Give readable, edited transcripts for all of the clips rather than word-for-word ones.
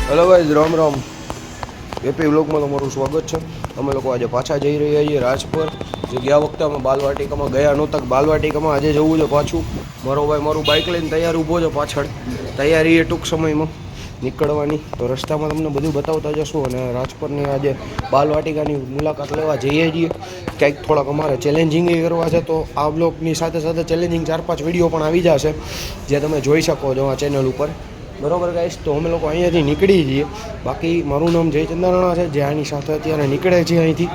Hello guys, Ram Ram. એપી વ્લોગમાં તમારું સ્વાગત છે. અમે લોકો આજે પાછા જઈ રહ્યા છીએ રાજપર. જે ગયા વખતે અમે બાલવાટિકામાં ગયા નહોતા, બાલવાટિકામાં આજે જવું છે પાછું. મારો ભાઈ મારું બાઇક લઈને તૈયાર ઊભો છે પાછળ. તૈયારી એ ટૂંક સમયમાં નીકળવાની. તો રસ્તામાં તમને બધું બતાવતા જશું. અને રાજપરની આજે બાલવાટિકાની મુલાકાત લેવા જઈએ છીએ. કંઈક થોડાક અમારે ચેલેન્જિંગ કરવા છે. તો આ બ્લોગની સાથે સાથે ચેલેન્જિંગ 4-5 વિડીયો પણ આવી જશે, જે તમે જોઈ શકો છો આ ચેનલ ઉપર. બરોબર ગાઈસ, તો અમે લોકો અહીંયાથી નીકળી છીએ. બાકી મારું નામ જય ચંદ્રાણા છે, જે આની સાથે અત્યારે નીકળે છે અહીંથી.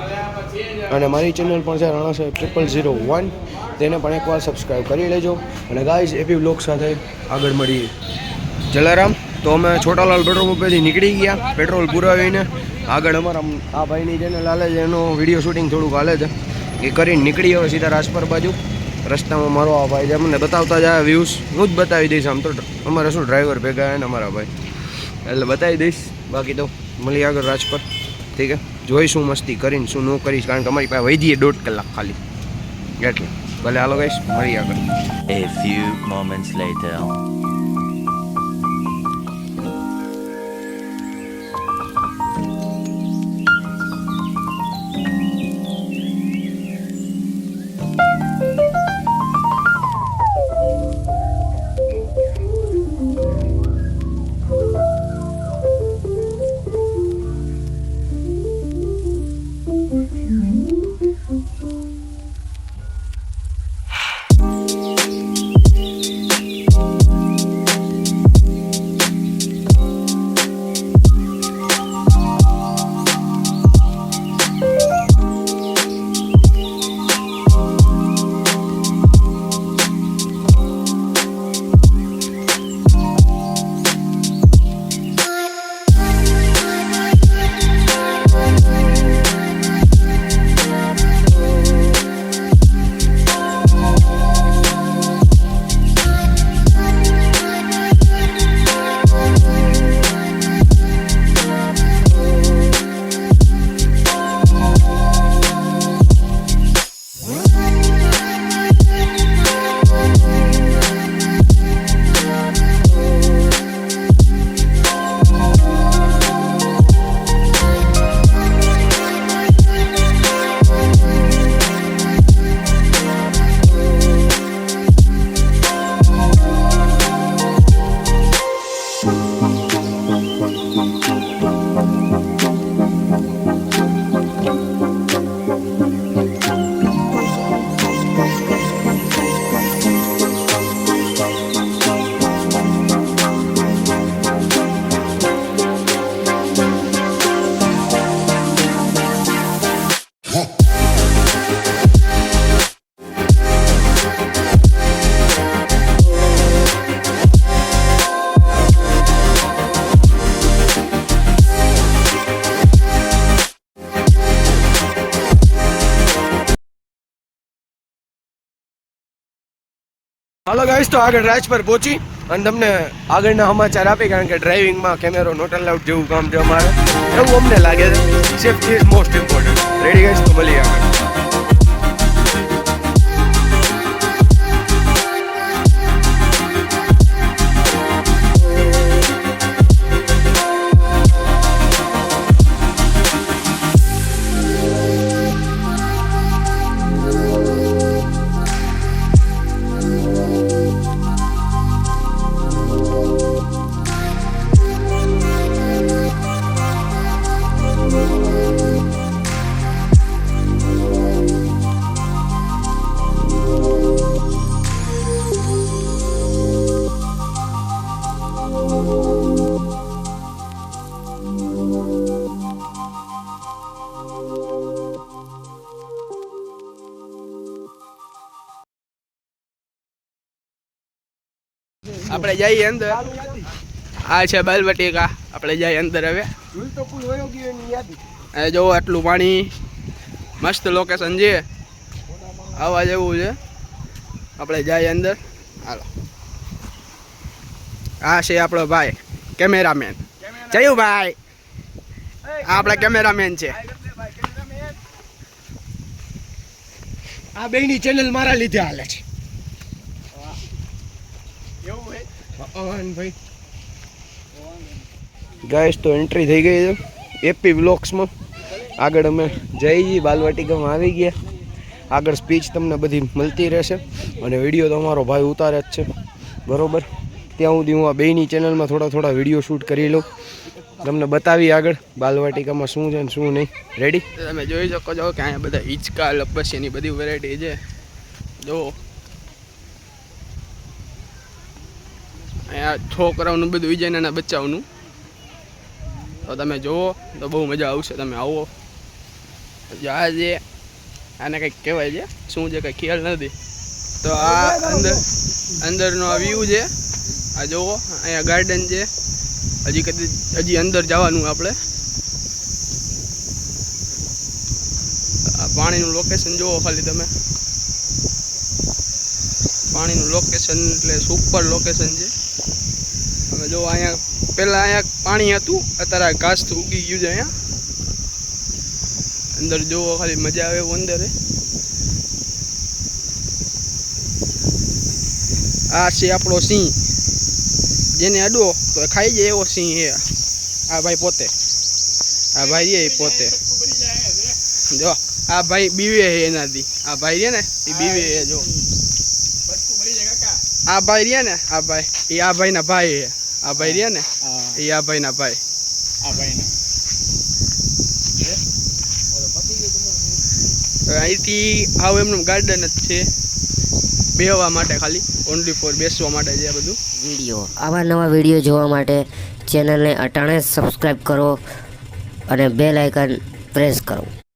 અને મારી ચેનલ પણ છે રાણા સાહેબ 001. તેને પણ એકવાર સબસ્ક્રાઈબ કરી લેજો. અને ગાઈસ, એપી વ્લોગ સાથે આગળ મળીએ. જલારામ. તો અમે છોટાલાલ પેટ્રોલ પંપેથી નીકળી ગયા પેટ્રોલ પુરાવીને. આગળ અમારા આ ભાઈની ચેનલ હાલે છે, એનો વિડીયો શૂટિંગ થોડુંક હાલે છે. એ કરીને નીકળી હવે સીધા રાજપર બાજુ. રસ્તામાં મારો આ ભાઈ જે અમને બતાવતા જાય વ્યૂઝ હું જ બતાવી દઈશ. આમ તો અમારે શું ડ્રાઈવર ભેગા ને અમારા ભાઈ, એટલે બતાવી દઈશ. બાકી તો મળીએ આગળ રાજપર. ઠીક છે, જોઈશું મસ્તી કરીને શું ન કરીશ, કારણ કે અમારી પાસે વહી જઈએ 1.5 કલાક ખાલી. એટલે ભલે હાલો ગાઈસ, મળીએ આગળ. A few moments later. Hello guys, તો આગળ રાજપર પહોંચી અને તમને આગળના સમાચાર આપી, કારણ કે ડ્રાઇવિંગમાં કેમેરો નોટ અલાઉડ જેવું કામ છે અમારે, એવું અમને લાગે છે. Safety is most important. Ready guys, તો મળીએ આગળ. આપણે જઈએ અંદર. આ છે બાલવાટિકા. આપણે જઈએ અંદર હવે. જો આટલું પાણી, મસ્ત લોકેશન છે, આવા જેવું છે. આપણે જઈએ અંદર. હાલો, આ છે આપણો ભાઈ કેમેરામેન જયુભાઈ. આ આપણા કેમેરામેન છે. આ બેની ચેનલ મારા લીધે હાલે છે. ગાઈસ તો એન્ટ્રી થઈ ગઈ છે એપી વ્લોગ્સમાં. આગળ અમે જઈ જઈએ બાલવાટિકામાં આવી ગયા. આગળ સ્પીચ તમને બધી મળતી રહેશે અને વિડીયો તો અમારો ભાઈ ઉતારે જ છે બરાબર. ત્યાં સુધી હું આ બેયની ચેનલમાં થોડા વિડીયો શૂટ કરી લઉં, તમને બતાવી આગળ બાલવાટિકામાં શું છે ને શું નહીં. રેડી? તમે જોઈ શકો છો કે અહીંયા બધા હિંચકા લપસીની બધી વેરાયટી છે. જો અહીંયા છોકરાઓનું બધું વિજય નાના બચ્ચાઓનું. તો તમે જુઓ તો બહુ મજા આવશે. તમે આવો. આ જે આને કંઈક કહેવાય છે, શું છે કંઈ ખ્યાલ નથી. તો આ અંદરનો આ વ્યૂ છે. આ જુઓ અહીંયા ગાર્ડન છે. હજી અંદર જવાનું આપણે. આ પાણીનું લોકેશન જુઓ ખાલી તમે. પાણીનું લોકેશન એટલે સુપર લોકેશન છે. તમે જો અહીંયા પહેલાં અહીંયા પાણી હતું, અત્યારે ઘાસ તો ઉગી ગયું છે અહીંયા. અંદર જોવો ખાલી મજા આવે એવું અંદર. આ છે આપણો સિંહ, જેને અડો તો ખાઈ જાય એવો સિંહ છે આ ભાઈ પોતે. આ ભાઈ છે પોતે. જો આ ભાઈ બીવે છે એનાથી. આ ભાઈ છે ને એ બીવે છે. જો આ ભાઈ રહ્યા ને, આ ભાઈ એ આ ભાઈના ભાઈ છે. આ ભાઈ રહ્યા ને એ આ ભાઈના ભાઈ. અહીંથી આવું એમનું ગાર્ડન જ છે બેહવા માટે, ખાલી ઓનલી ફોર બેસવા માટે છે આ બધું. આવા નવા વિડીયો જોવા માટે ચેનલને અટાણે સબસ્ક્રાઈબ કરો અને બેલ આઇકન પ્રેસ કરો.